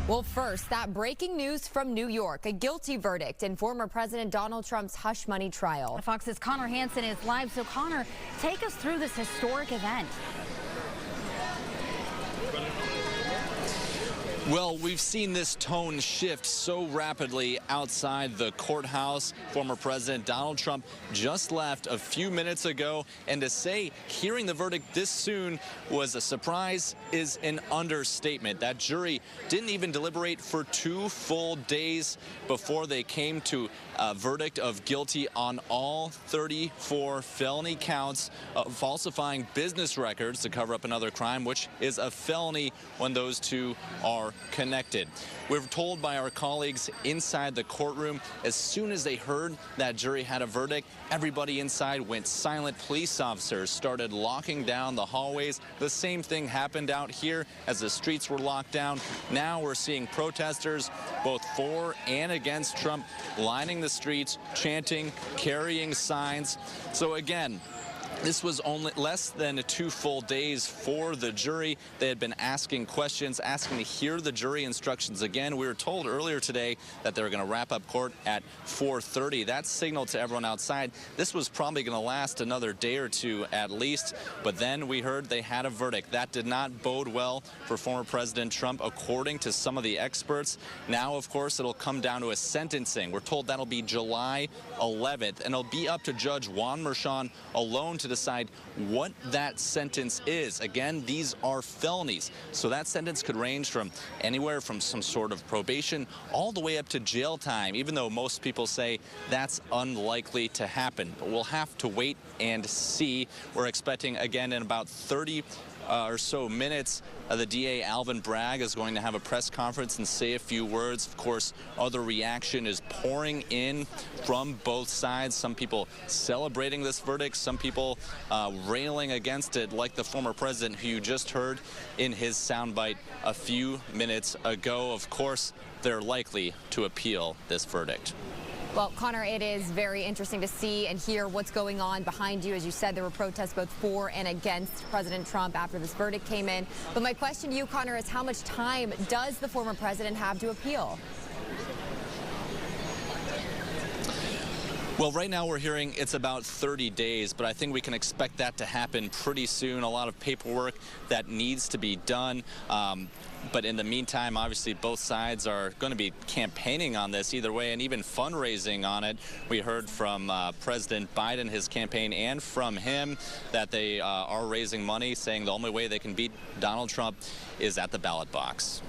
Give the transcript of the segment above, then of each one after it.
Well, first, that breaking news from New York, a guilty verdict in former President Donald Trump's hush money trial. Fox's Connor Hansen is live. So, Connor, take us through this historic event. Well, we've seen this tone shift so rapidly outside the courthouse. Former President Donald Trump just left a few minutes ago, and to say hearing the verdict this soon was a surprise is an understatement. That jury didn't even deliberate for 2 full days before they came to a verdict of guilty on all 34 felony counts of falsifying business records to cover up another crime, which is a felony when those two are connected. We're told by our colleagues inside the courtroom, as soon as they heard that jury had a verdict, everybody inside went silent. Police officers started locking down the hallways. The same thing happened out here as the streets were locked down. Now we're seeing protesters, both for and against Trump, lining the streets, chanting, carrying signs. So again, this was only less than 2 full days for the jury. They had been asking questions, asking to hear the jury instructions again. We were told earlier today that they were going to wrap up court at 4:30. That signaled to everyone outside this was probably going to last another day or two at least. But then we heard they had a verdict. That did not bode well for former President Trump, according to some of the experts. Now, of course, it'll come down to a sentencing. We're told that'll be July 11th, and it'll be up to Judge Juan Merchan alone to decide what that sentence is. Again, these are felonies, so that sentence could range from anywhere from some sort of probation all the way up to jail time, even though most people say that's unlikely to happen. But we'll have to wait and see. We're expecting, again, in about 30 or so minutes, the DA Alvin Bragg is going to have a press conference and say a few words. Of course, other reaction is pouring in from both sides. Some people celebrating this verdict, some people railing against it, like the former president who you just heard in his soundbite a few minutes ago. Of course, they're likely to appeal this verdict. Well, Connor, it is very interesting to see and hear what's going on behind you. As you said, there were protests both for and against President Trump after this verdict came in. But my question to you, Connor, is how much time does the former president have to appeal? Well, right now we're hearing it's about 30 days, but I think we can expect that to happen pretty soon. A lot of paperwork that needs to be done. But in the meantime, obviously, both sides are going to be campaigning on this either way and even fundraising on it. We heard from President Biden, his campaign, and from him that they are raising money, saying the only way they can beat Donald Trump is at the ballot box.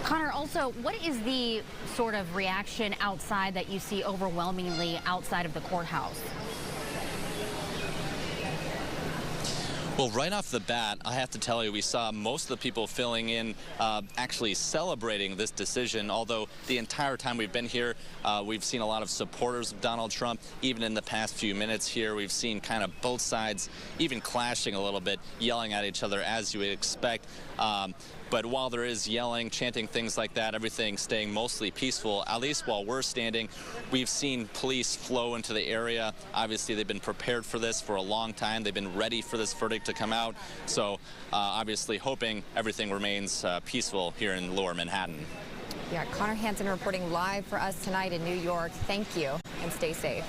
Connor, also, what is the sort of reaction outside that you see overwhelmingly outside of the courthouse? Well, right off the bat, I have to tell you, we saw most of the people filling in actually celebrating this decision, although the entire time we've been here, we've seen a lot of supporters of Donald Trump. Even in the past few minutes here, we've seen kind of both sides even clashing a little bit, yelling at each other as you would expect. But while there is yelling, chanting, things like that, everything staying mostly peaceful, at least while we're standing, we've seen police flow into the area. Obviously, they've been prepared for this for a long time. They've been ready for this verdict to come out. So obviously hoping everything remains peaceful here in Lower Manhattan. Yeah, Connor Hansen reporting live for us tonight in New York. Thank you and stay safe.